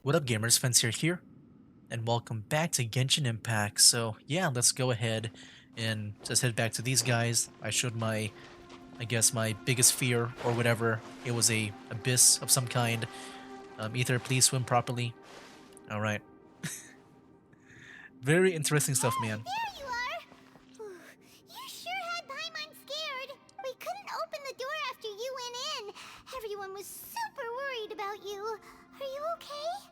What up, gamers? Fence here, and welcome back to Genshin Impact. So yeah, let's go ahead and just head back to these guys. I showed I guess my biggest fear or whatever. It was a abyss of some kind. Ether, please swim properly. All right, very interesting stuff, Ah, man. there you are! Whew, you sure had Paimon scared. We couldn't open the door after you went in. Everyone was super worried about you. Are you okay?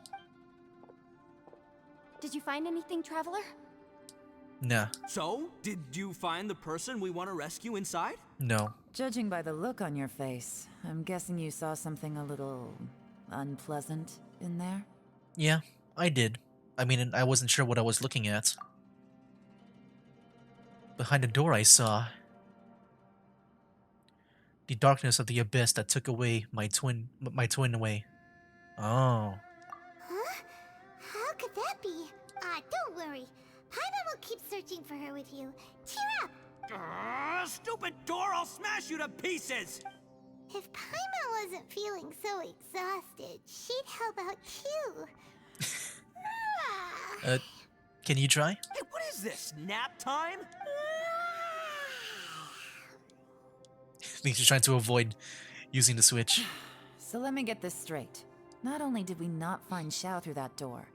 Did you find anything, Traveler? Nah, So, did you find the person we want to rescue inside? no. Judging by the look on your face, I'm guessing you saw something a little unpleasant in there? Yeah, I did. I mean, I wasn't sure what I was looking at. Behind the door, I saw the darkness of the abyss that took away my twin away. Oh, Huh? How could that be? Ah, don't worry. Paimon will keep searching for her with you. Cheer up! Stupid door, I'll smash you to pieces! If Paimon wasn't feeling so exhausted, she'd help out too. Ah. can you try? Hey, what is this, nap time? Think you're trying to avoid using the switch. So let me get this straight. Not only did we not find Xiao through that door,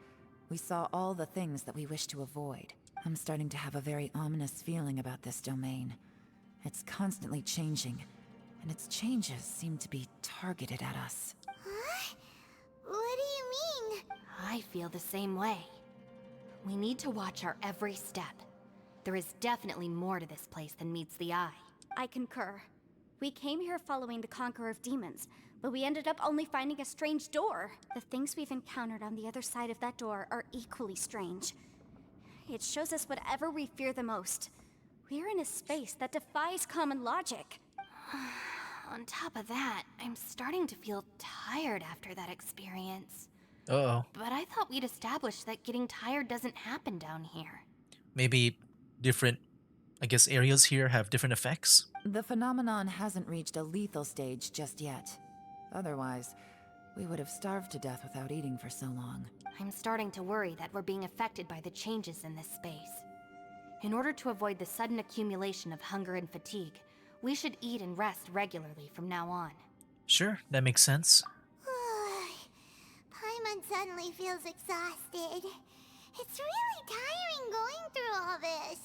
we saw all the things that we wish to avoid. I'm starting to have a very ominous feeling about this domain. It's constantly changing, and its changes seem to be targeted at us. Huh? What do you mean? I feel the same way. We need to watch our every step. There is definitely more to this place than meets the eye. I concur. We came here following the Conqueror of Demons, but we ended up only finding a strange door. The things we've encountered on the other side of that door are equally strange. It shows us whatever we fear the most. We're in a space that defies common logic. On top of that, I'm starting to feel tired after that experience. Uh-oh. But I thought we'd established that getting tired doesn't happen down here. Maybe different, I guess, areas here have different effects? The phenomenon hasn't reached a lethal stage just yet. Otherwise, we would have starved to death without eating for so long. I'm starting to worry that we're being affected by the changes in this space. In order to avoid the sudden accumulation of hunger and fatigue, we should eat and rest regularly from now on. Sure, that makes sense. Paimon suddenly feels exhausted. It's really tiring going through all this.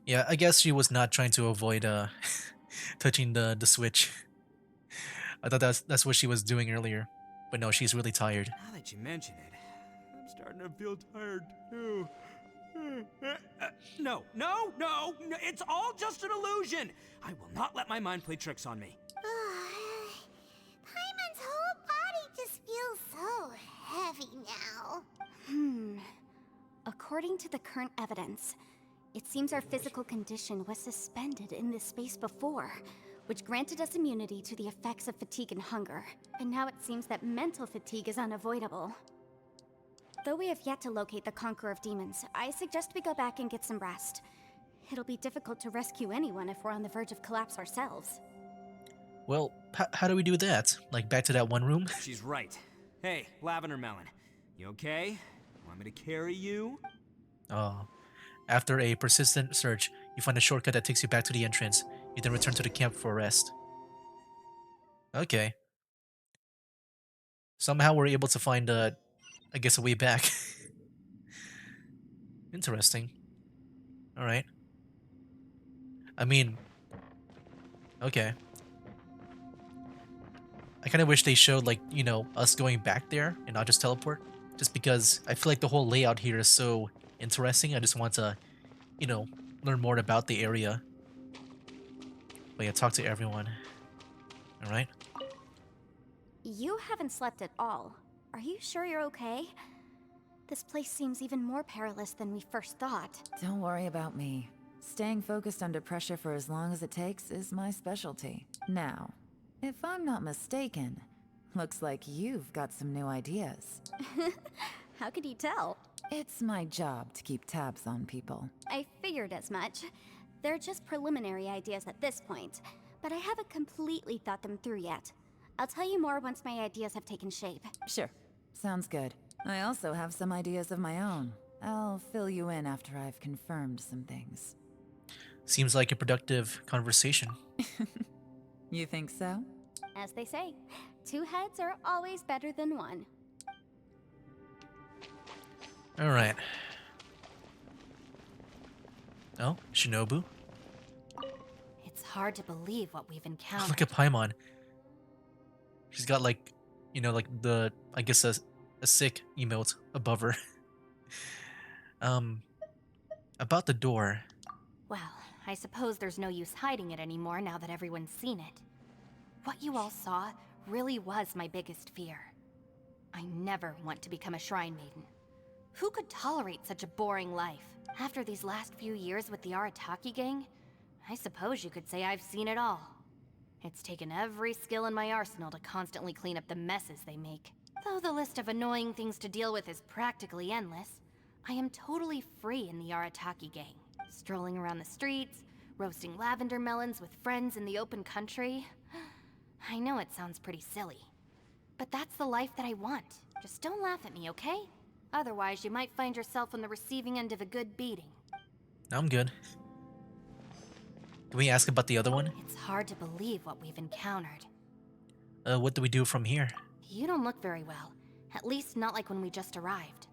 Yeah, I guess she was not trying to avoid touching the switch. I thought that's what she was doing earlier. But no, she's really tired. Now that you mention it, I'm starting to feel tired too. No, it's all just an illusion! I will not let my mind play tricks on me. Paimon's whole body just feels so heavy now. According to the current evidence, it seems our physical condition was suspended in this space before, which granted us immunity to the effects of fatigue and hunger. And now it seems that mental fatigue is unavoidable. Though we have yet to locate the Conqueror of Demons, I suggest we go back and get some rest. It'll be difficult to rescue anyone if we're on the verge of collapse ourselves. Well, how do we do that? Like back to that one room? She's right. Hey, Lavender Melon, you okay? Want me to carry you? Oh. After a persistent search, you find a shortcut that takes you back to the entrance. You then return to the camp for rest. Okay. Somehow we're able to find I guess a way back. Interesting. Alright. I mean, okay. I kind of wish they showed, like, you know, us going back there and not just teleport. Just because I feel like the whole layout here is so interesting. I just want to, you know, learn more about the area. But yeah, talk to everyone. Alright? You haven't slept at all. Are you sure you're okay? This place seems even more perilous than we first thought. Don't worry about me. Staying focused under pressure for as long as it takes is my specialty. Now, if I'm not mistaken, looks like you've got some new ideas. How could you tell? It's my job to keep tabs on people. I figured as much. They're just preliminary ideas at this point, but I haven't completely thought them through yet. I'll tell you more once my ideas have taken shape. Sure, sounds good. I also have some ideas of my own. I'll fill you in after I've confirmed some things. Seems like a productive conversation. You think so? As they say, two heads are always better than one. All right. Oh, Shinobu. It's hard to believe what we've encountered. Look at Paimon. She's got like, like the I guess a sick emote above her. um, about the door. Well, I suppose there's no use hiding it anymore now that everyone's seen it. What you all saw really was my biggest fear. I never want to become a shrine maiden. Who could tolerate such a boring life? After these last few years with the Arataki gang, I suppose you could say I've seen it all. It's taken every skill in my arsenal to constantly clean up the messes they make. Though the list of annoying things to deal with is practically endless, I am totally free in the Arataki gang. Strolling around the streets, roasting lavender melons with friends in the open country. I know it sounds pretty silly, but that's the life that I want. Just don't laugh at me, okay? Otherwise, you might find yourself on the receiving end of a good beating. I'm good. Can we ask about the other one? It's hard to believe what we've encountered. What do we do from here? You don't look very well. At least not like when we just arrived.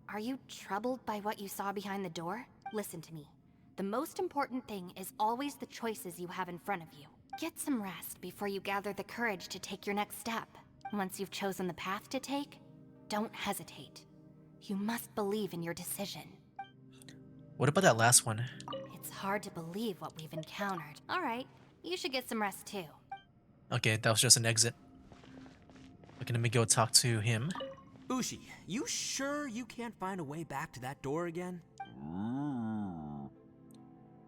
Are you troubled by what you saw behind the door? Listen to me. The most important thing is always the choices you have in front of you. Get some rest before you gather the courage to take your next step. Once you've chosen the path to take, don't hesitate. You must believe in your decision. What about that last one? It's hard to believe what we've encountered. All right, you should get some rest too. Okay, that was just an exit. Okay, let me go talk to him. Ushi, you sure you can't find a way back to that door again?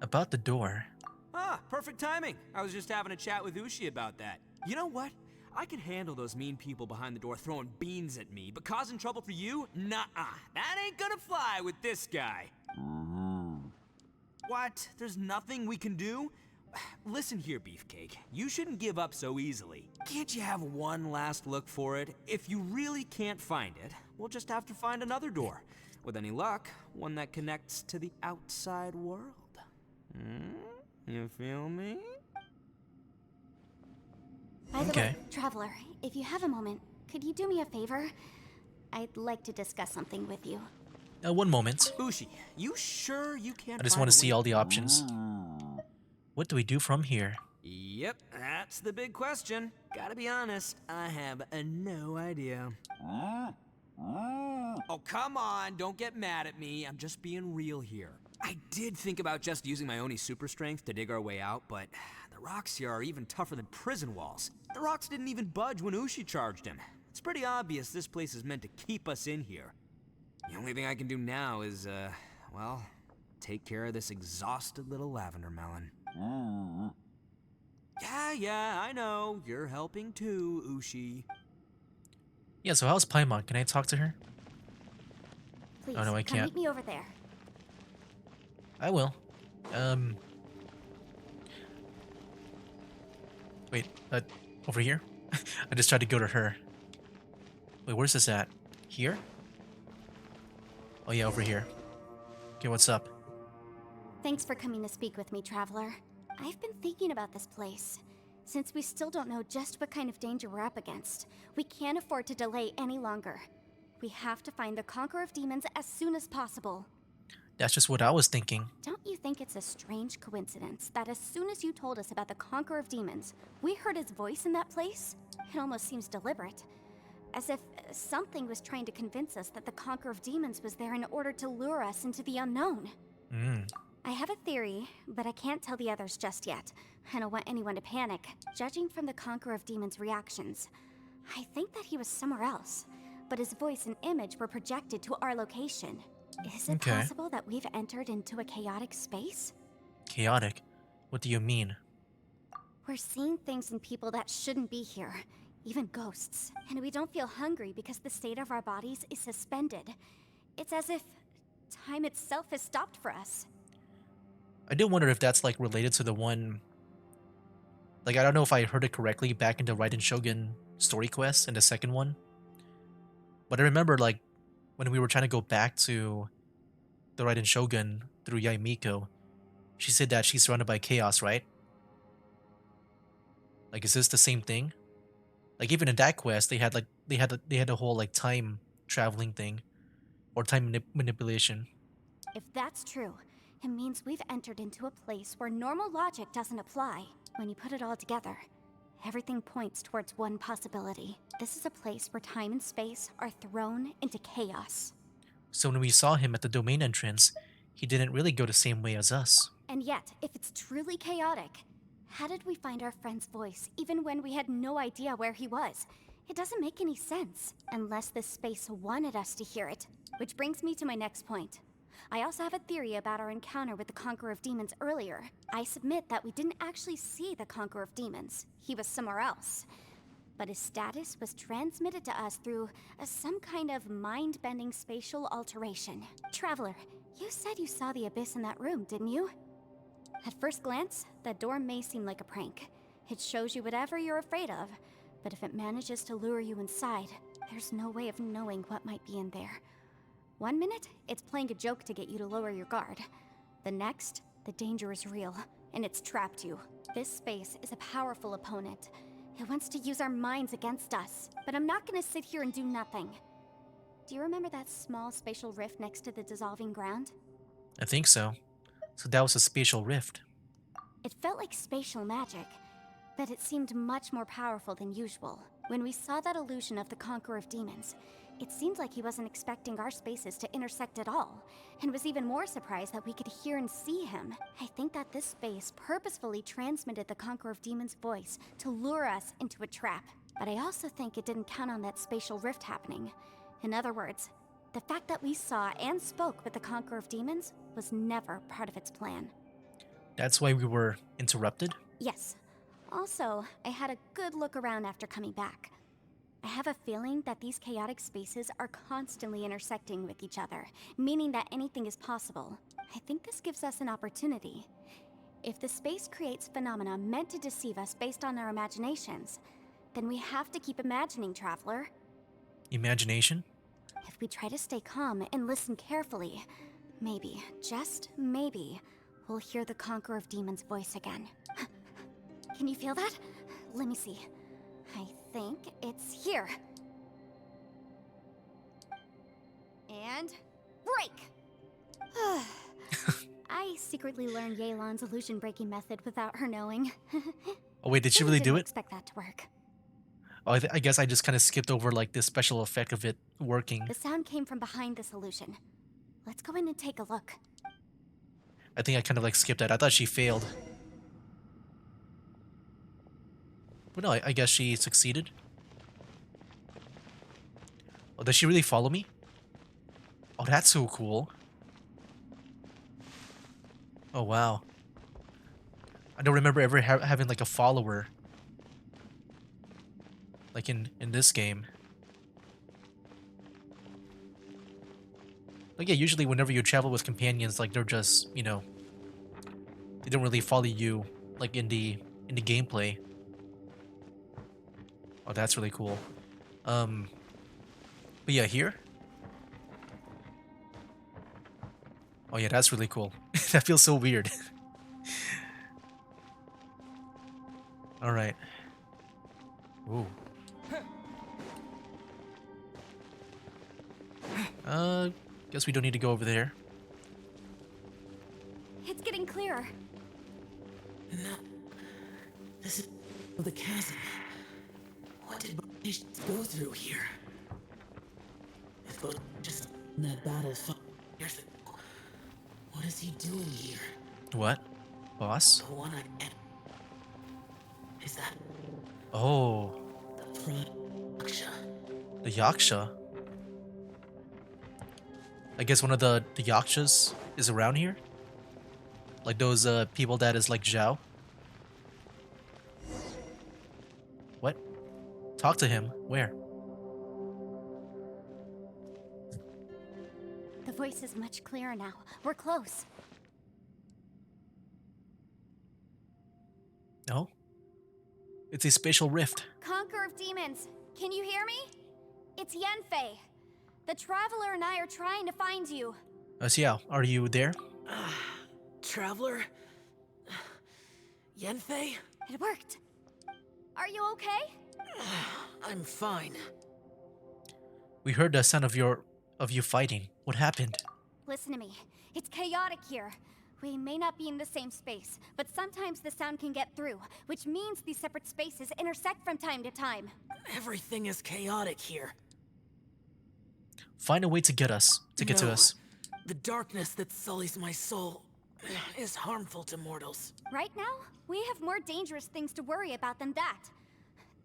About the door. Ah, perfect timing. I was just having a chat with Ushi about that. You know what? I can handle those mean people behind the door throwing beans at me, but causing trouble for you? Nuh-uh. That ain't gonna fly with this guy. What? There's nothing we can do? Listen here, Beefcake. You shouldn't give up so easily. Can't you have one last look for it? If you really can't find it, we'll just have to find another door. With any luck, one that connects to the outside world. You feel me? By the Okay. way, Traveler, if you have a moment, could you do me a favor? I'd like to discuss something with you. One moment. Ushi, you sure you can't I just find want a to see way- all the options. What do we do from here? Yep, that's the big question. Gotta be honest, I have no idea. Oh, come on, don't get mad at me. I'm just being real here. I did think about just using my Oni super strength to dig our way out, but the rocks here are even tougher than prison walls. The rocks didn't even budge when Ushi charged him. It's pretty obvious this place is meant to keep us in here. The only thing I can do now is, well, take care of this exhausted little lavender melon. Yeah, I know. You're helping too, Ushi. Yeah, so how's Paimon? Can I talk to her? Please, Oh, no, I come can't. meet me over there. I will. Wait, over here? I just tried to go to her. Wait, where's this at? Here? Oh yeah, over here. Okay, what's up? Thanks for coming to speak with me, Traveler. I've been thinking about this place. Since we still don't know just what kind of danger we're up against, we can't afford to delay any longer. We have to find the Conqueror of Demons as soon as possible. That's just what I was thinking. Don't you think it's a strange coincidence that as soon as you told us about the Conqueror of Demons, we heard his voice in that place? It almost seems deliberate. As if something was trying to convince us that the Conqueror of Demons was there in order to lure us into the unknown. I have a theory, but I can't tell the others just yet. I don't want anyone to panic. Judging from the Conqueror of Demons' reactions, I think that he was somewhere else, but his voice and image were projected to our location. Is it Okay. possible that we've entered into a chaotic space? Chaotic? What do you mean? We're seeing things and people that shouldn't be here, even ghosts. And we don't feel hungry because the state of our bodies is suspended. It's as if time itself has stopped for us. I do wonder if that's like related to the one. Like, I don't know if I heard it correctly back in the Raiden Shogun story quest in the second one. But I remember, like, when we were trying to go back to the Raiden Shogun through Yaimiko, she said that she's surrounded by chaos, right? Like, is this the same thing? Like, even in that quest, they had a whole like time traveling thing or time manipulation. If that's true, it means we've entered into a place where normal logic doesn't apply. When you put it all together, everything points towards one possibility. This is a place where time and space are thrown into chaos. So when we saw him at the domain entrance, he didn't really go the same way as us. And yet, if it's truly chaotic, how did we find our friend's voice even when we had no idea where he was? It doesn't make any sense, unless this space wanted us to hear it. Which brings me to my next point. I also have a theory about our encounter with the Conqueror of Demons earlier. I submit that we didn't actually see the Conqueror of Demons. He was somewhere else. But his status was transmitted to us through some kind of mind-bending spatial alteration. Traveler, you said you saw the abyss in that room, didn't you? At first glance, that door may seem like a prank. It shows you whatever you're afraid of, but if it manages to lure you inside, there's no way of knowing what might be in there. One minute, it's playing a joke to get you to lower your guard. The next, the danger is real, and it's trapped you. This space is a powerful opponent. It wants to use our minds against us, but I'm not gonna sit here and do nothing. Do you remember that small spatial rift next to the dissolving ground? I think so. So that was a spatial rift. It felt like spatial magic, but it seemed much more powerful than usual. When we saw that illusion of the Conqueror of Demons, it seemed like he wasn't expecting our spaces to intersect at all, and was even more surprised that we could hear and see him. I think that this space purposefully transmitted the Conqueror of Demons' voice to lure us into a trap. But I also think it didn't count on that spatial rift happening. In other words, the fact that we saw and spoke with the Conqueror of Demons was never part of its plan. That's why we were interrupted? Yes. Also, I had a good look around after coming back. I have a feeling that these chaotic spaces are constantly intersecting with each other, meaning that anything is possible. I think this gives us an opportunity. If the space creates phenomena meant to deceive us based on our imaginations, then we have to keep imagining, Traveler. Imagination? If we try to stay calm and listen carefully, maybe, just maybe, we'll hear the Conqueror of Demons' voice again. Can you feel that? Let me see. I think it's here. And break! I secretly learned Yelan's illusion-breaking method without her knowing. Oh wait, did she really do Didn't it? expect that to work. Oh, I guess I just kind of skipped over like this special effect of it working. The sound came from behind this illusion. Let's go in and take a look. I think I kind of like skipped that. I thought she failed. But no, I guess she succeeded. Oh, does she really follow me? Oh, that's so cool. Oh, wow. I don't remember ever having like a follower. Like in this game. Like, yeah, usually whenever you travel with companions, like they're just, you know, they don't really follow you like in the gameplay. Oh, that's really cool. But yeah, here. Oh yeah, that's really cool. That feels so weird. All right. Ooh. Guess we don't need to go over there. It's getting clearer. No. This is the chasm. What did patients go through here? If it just that bad as 5 years ago, what is he doing here? What? Boss? The one I met. Is that Oh, the front Yaksha? the Yaksha. I guess one of the Yakshas is around here? Like those people that is like Xiao? What? Talk to him. Where? The voice is much clearer now. We're close. No? It's a spatial rift. Conqueror of Demons, can you hear me? It's Yenfei. The Traveler and I are trying to find you. Xiao, are you there? Traveler? Yanfei? It worked. Are you okay? I'm fine. We heard the sound of you fighting. What happened? Listen to me. It's chaotic here. We may not be in the same space, but sometimes the sound can get through, which means these separate spaces intersect from time to time. Everything is chaotic here. Find a way to get to No. us. The darkness that sullies my soul is harmful to mortals. Right now, we have more dangerous things to worry about than that.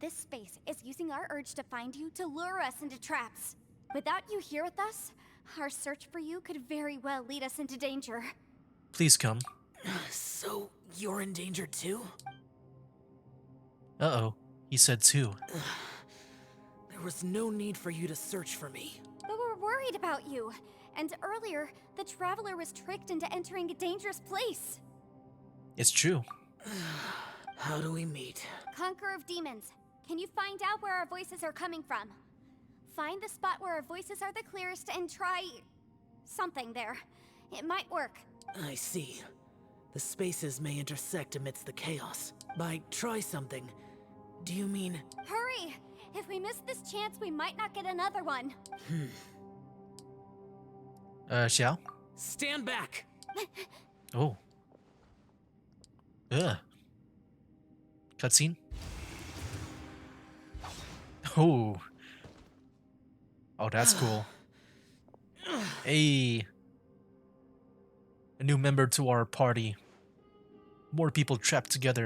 This space is using our urge to find you to lure us into traps. Without you here with us, our search for you could very well lead us into danger. Please come. So, you're in danger too? Uh-oh. He said too. There was no need for you to search for me. But we're worried about you. And earlier, the Traveler was tricked into entering a dangerous place. It's true. How do we meet? Conqueror of Demons, can you find out where our voices are coming from? Find the spot where our voices are the clearest and try... something there. It might work. I see. The spaces may intersect amidst the chaos. By try something, do you mean... Hurry! If we miss this chance, we might not get another one. Xiao? Stand back! Oh. Ugh. Cutscene? Oh. Oh, that's cool. Hey. A new member to our party. More people trapped together.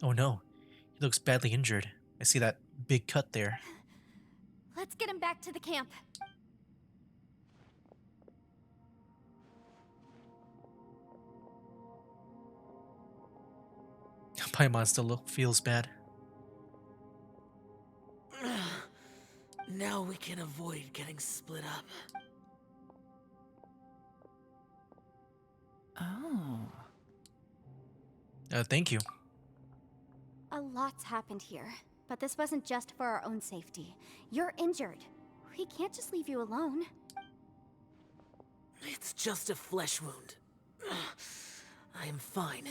Oh no. He looks badly injured. I see that big cut there. Let's get him back to the camp. Paimon still feels bad. Now we can avoid getting split up. Oh. Thank you. A lot's happened here, but this wasn't just for our own safety. You're injured. We can't just leave you alone. It's just a flesh wound. I am fine.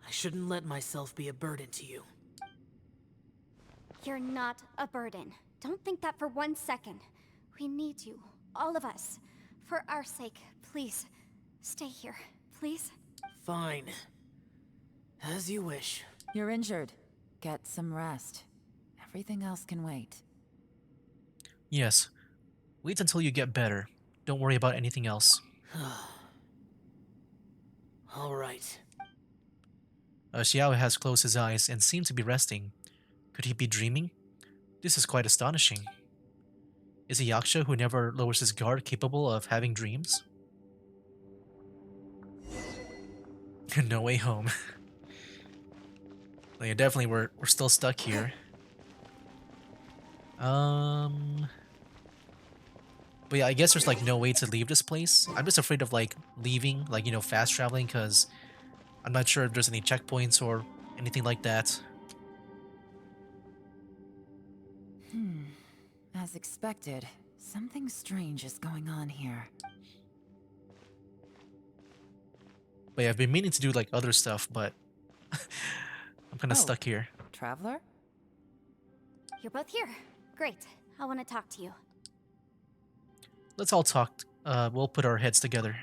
I shouldn't let myself be a burden to you. You're not a burden. Don't think that for 1 second. We need you, all of us. For our sake, please, stay here, please. Fine. As you wish. You're injured. Get some rest. Everything else can wait. Yes. Wait until you get better. Don't worry about anything else. All right. Xiao has closed his eyes and seemed to be resting. Could he be dreaming? This is quite astonishing. Is a Yaksha who never lowers his guard capable of having dreams? No way home. Yeah, definitely we're still stuck here. But yeah, I guess there's like no way to leave this place. I'm just afraid of like leaving, like, you know, fast traveling, because I'm not sure if there's any checkpoints or anything like that. As expected, something strange is going on here. But yeah, I've been meaning to do like other stuff, but I'm kind of stuck here. Traveler? You're both here. Great. I want to talk to you. Let's all talk. We'll put our heads together.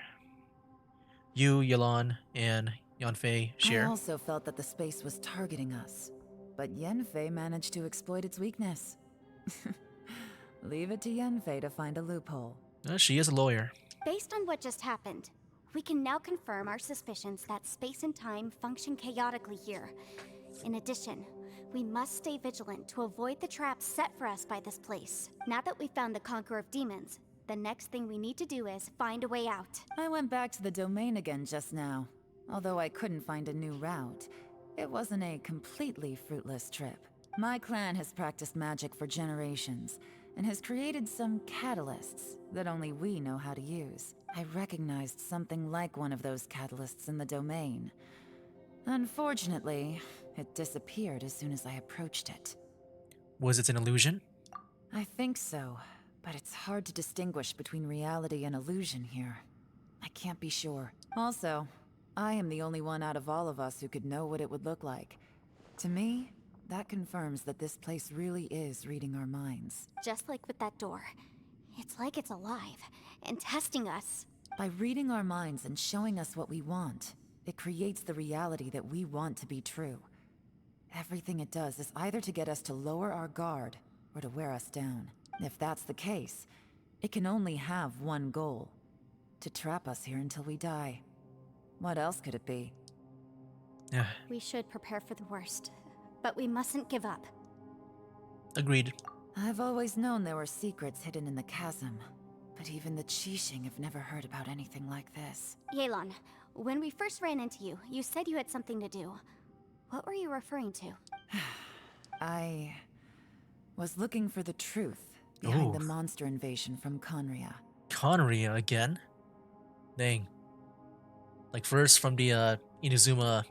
You, Yelan, and Yanfei I share. also felt that the space was targeting us, but Yanfei managed to exploit its weakness. Leave it to Yanfei to find a loophole. She is a lawyer. Based on what just happened, we can now confirm our suspicions that space and time function chaotically here. In addition, we must stay vigilant to avoid the traps set for us by this place. Now that we've found the Conqueror of Demons, the next thing we need to do is find a way out. I went back to the domain again just now. Although I couldn't find a new route, it wasn't a completely fruitless trip. My clan has practiced magic for generations, and has created some catalysts that only we know how to use. I recognized something like one of those catalysts in the domain. Unfortunately, it disappeared as soon as I approached it. Was it an illusion? I think so, but it's hard to distinguish between reality and illusion here. I can't be sure. Also, I am the only one out of all of us who could know what it would look like. To me, that confirms that this place really is reading our minds. Just like with that door. It's like it's alive and testing us. By reading our minds and showing us what we want, it creates the reality that we want to be true. Everything it does is either to get us to lower our guard or to wear us down. If that's the case, it can only have one goal: to trap us here until we die. What else could it be? Yeah, We should prepare for the worst, but we mustn't give up. agreed. I've always known there were secrets hidden in the chasm, but even the Qixing have never heard about anything like this. Yelan, when we first ran into you, you said you had something to do. What were you referring to? I was looking for the truth behind Ooh. the monster invasion from Conria. Conria again? Dang. Like first from the Inazuma,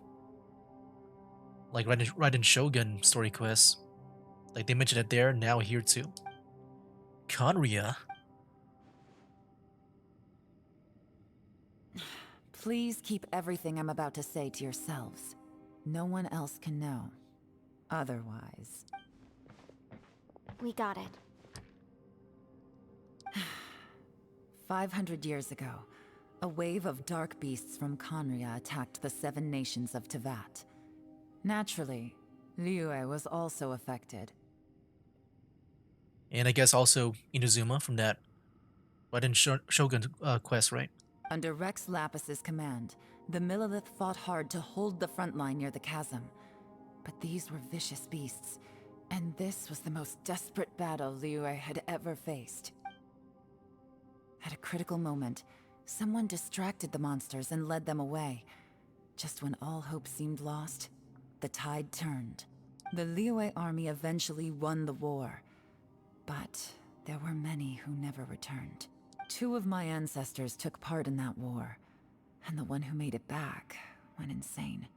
like Raiden Shogun story quest. Like they mentioned it there, now here too. Conria? Please keep everything I'm about to say to yourselves. No one else can know. Otherwise... We got it. 500 years ago, a wave of dark beasts from Conria attacked the 7 nations of Tevat. Naturally, Liyue was also affected. And I guess also Inazuma from that Raiden Shogun quest, right? Under Rex Lapis's command, the Millelith fought hard to hold the front line near the chasm. But these were vicious beasts, and this was the most desperate battle Liyue had ever faced. At a critical moment, someone distracted the monsters and led them away. Just when all hope seemed lost, the tide turned. The Liyue army eventually won the war, but there were many who never returned. 2 of my ancestors took part in that war, and the one who made it back went insane.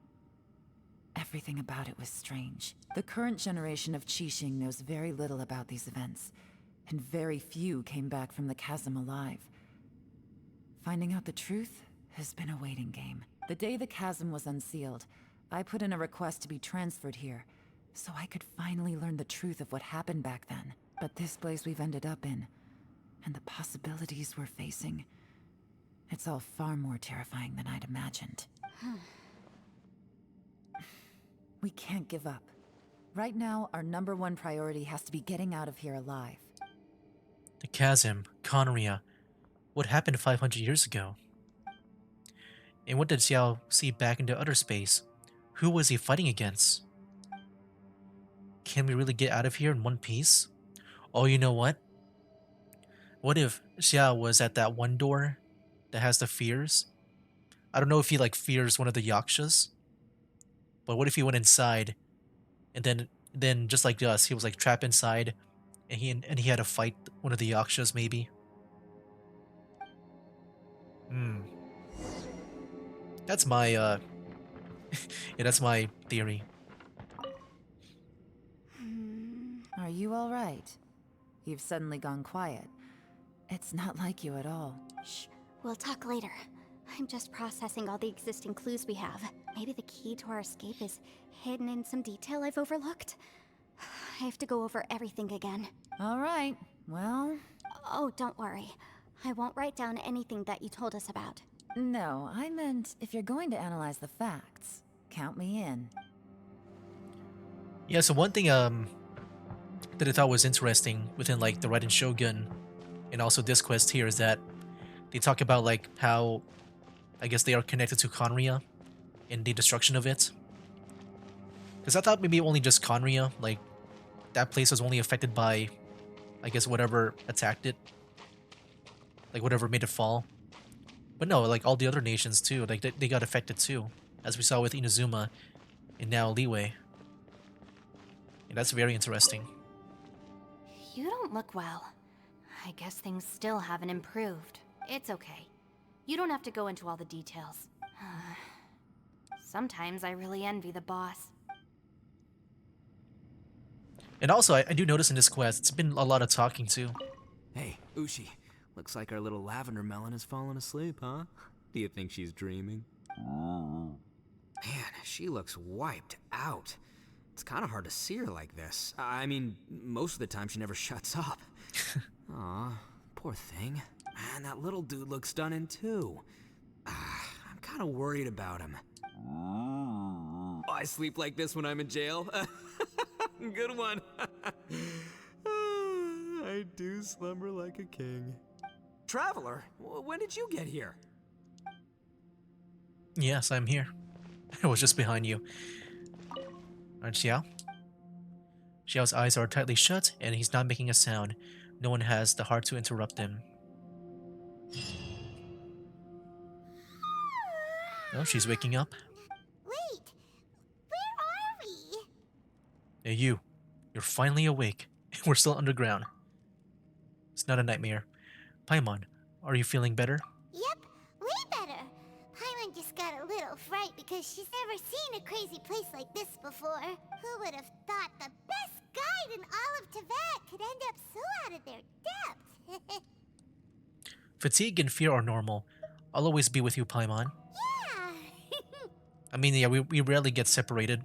Everything about it was strange. The current generation of Qixing knows very little about these events, and very few came back from the chasm alive. Finding out the truth has been a waiting game. The day the chasm was unsealed, I put in a request to be transferred here, so I could finally learn the truth of what happened back then. But this place we've ended up in, and the possibilities we're facing, it's all far more terrifying than I'd imagined. We can't give up. Right now, our #1 priority has to be getting out of here alive. The chasm, Conria. What happened 500 years ago? And what did Xiao see back into outer space? Who was he fighting against? Can we really get out of here in one piece? Oh, you know what? What if Xiao was at that one door that has the fears? I don't know if he like fears one of the yakshas, but what if he went inside and then just like us, he was like trapped inside and he had to fight one of the yakshas maybe? Hmm. That's my yeah, that's my theory. Are you all right? You've suddenly gone quiet. It's not like you at all. Shh, we'll talk later. I'm just processing all the existing clues we have. Maybe the key to our escape is hidden in some detail I've overlooked. I have to go over everything again. All right, well... Oh, don't worry. I won't write down anything that you told us about. No, I meant if you're going to analyze the facts, count me in. Yeah, so one thing that I thought was interesting within like the Raiden Shogun and also this quest here is that they talk about like how I guess they are connected to Conria and the destruction of it. Because I thought maybe only just Conria, like that place was only affected by I guess whatever attacked it. Like whatever made it fall. But no, like all the other nations too, like they got affected too. As we saw with Inazuma and now Liyue. And that's very interesting. You don't look well. I guess things still haven't improved. It's okay. You don't have to go into all the details. Sometimes I really envy the boss. And also, I do notice in this quest, it's been a lot of talking too. Hey, Ushi. Looks like our little lavender melon has fallen asleep, huh? Do you think she's dreaming? Man, she looks wiped out. It's kind of hard to see her like this. I mean, most of the time she never shuts up. Aw, poor thing. Man, that little dude looks stunning too. I'm kind of worried about him. I sleep like this when I'm in jail. Good one. I do slumber like a king. Traveler, when did you get here? Yes, I'm here. I was just behind you. Alright, Xiao? Xiao's eyes are tightly shut, and he's not making a sound. No one has the heart to interrupt him. Oh, she's waking up. Wait, where are we? Hey, you. You're finally awake. We're still underground. It's not a nightmare. Paimon, are you feeling better? Yep, way better. Paimon just got a little fright because she's never seen a crazy place like this before. Who would have thought the best guide in all of Tibet could end up so out of their depth? Fatigue and fear are normal. I'll always be with you, Paimon. Yeah. I mean, yeah, we rarely get separated.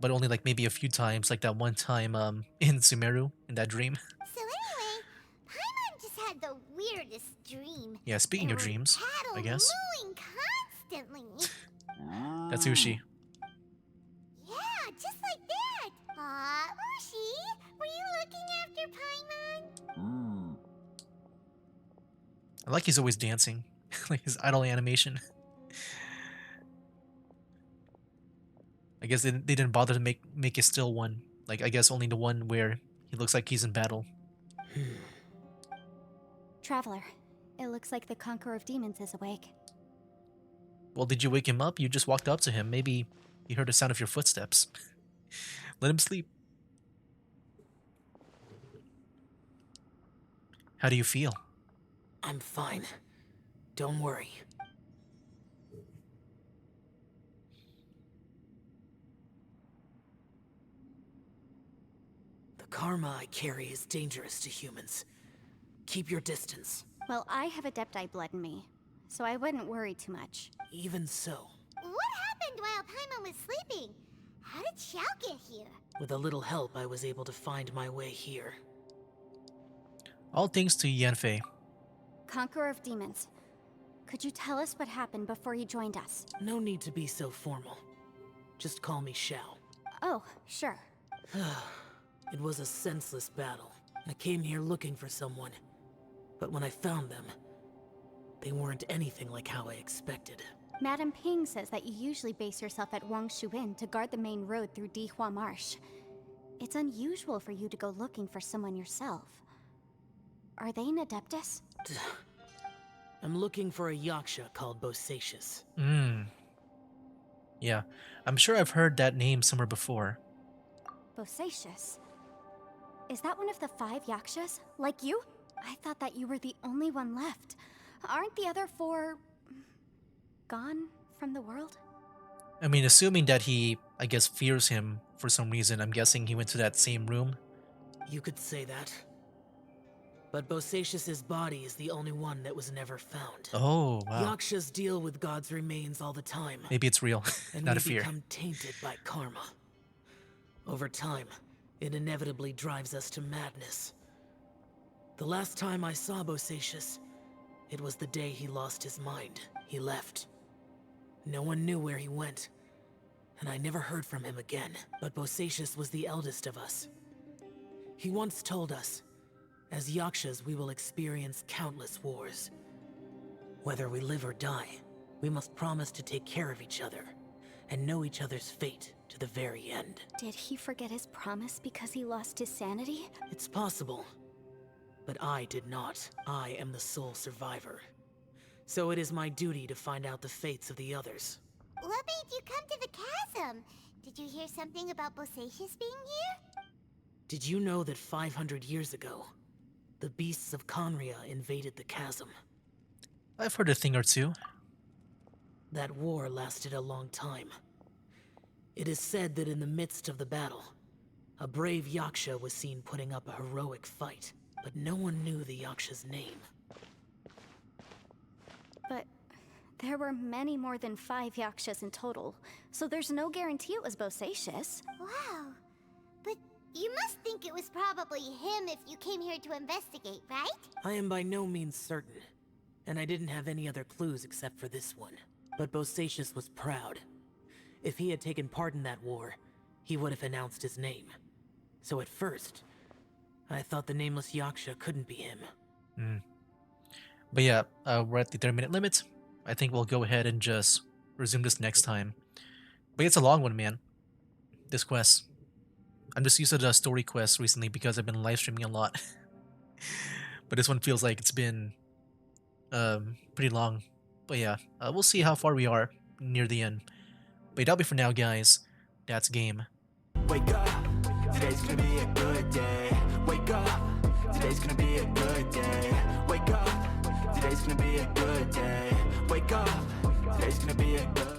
But only like maybe a few times, like that one time in Sumeru, in that dream. So anyway, Paimon just had the weirdest dream. Yeah, speaking There of were dreams, cattle I guess. mooing constantly. That's Ushi. Yeah, just like that. Aw, Ushi, were you looking after Paimon? I like he's always dancing. Like his idle animation. I guess they didn't bother to make a still one. Like, I guess only the one where he looks like he's in battle. Traveler, it looks like the Conqueror of Demons is awake. Well, did you wake him up? You just walked up to him. Maybe he heard the sound of your footsteps. Let him sleep. How do you feel? I'm fine. Don't worry. The karma I carry is dangerous to humans. Keep your distance. Well, I have Adepti blood in me, so I wouldn't worry too much. Even so, What happened while Paimon was sleeping? How did Xiao get here? with a little help, I was able to find my way here. All thanks to Yanfei. Conqueror of Demons, could you tell us what happened before you joined us? No need to be so formal. Just call me Xiao. Oh, sure. It was a senseless battle. I came here looking for someone. But when I found them, they weren't anything like how I expected. Madame Ping says that you usually base yourself at Wangshu Inn to guard the main road through Dihua Marsh. It's unusual for you to go looking for someone yourself. Are they an Adeptus? I'm looking for a Yaksha called Bosacius. Yeah, I'm sure I've heard that name somewhere before. Bosacius? Is that one of the 5 Yakshas? Like you? I thought that you were the only one left. Aren't the other 4... gone from the world? I mean, assuming that he, I guess, fears him for some reason, I'm guessing he went to that same room. You could say that. But Bosacius's body is the only one that was never found. Oh, wow. Yakshas deal with God's remains all the time. Maybe it's real, And not we a fear. become tainted by karma. Over time, it inevitably drives us to madness. The last time I saw Bosacius, it was the day he lost his mind. He left. No one knew where he went, and I never heard from him again. But Bosacius was the eldest of us. He once told us, as Yakshas we will experience countless wars. Whether we live or die, we must promise to take care of each other, and know each other's fate to the very end. Did he forget his promise because he lost his sanity? It's possible, but I did not. I am the sole survivor. So it is my duty to find out the fates of the others. What made you come to the chasm? Did you hear something about Bosacius being here? Did you know that 500 years ago, the beasts of Conria invaded the chasm? I've heard a thing or two. That war lasted a long time. It is said that in the midst of the battle, a brave Yaksha was seen putting up a heroic fight, but no one knew the Yaksha's name. But there were many more than 5 Yakshas in total, so there's no guarantee it was Bosacius. Wow. But you must think it was probably him if you came here to investigate, right? I am by no means certain, and I didn't have any other clues except for this one. But Bosacius was proud. If he had taken part in that war, he would have announced his name. So at first, I thought the nameless Yaksha couldn't be him. But yeah, we're at the 30-minute limit. I think we'll go ahead and just resume this next time. But it's a long one, man. This quest. I'm just used to the story quest recently because I've been live streaming a lot. But this one feels like it's been pretty long. But yeah, we'll see how far we are near the end. But that'll be for now, guys. That's game. Wake up, today's gonna be a good day. Wake up, today's gonna be a good day. Wake up, today's gonna be a good day. Wake up, today's gonna be a good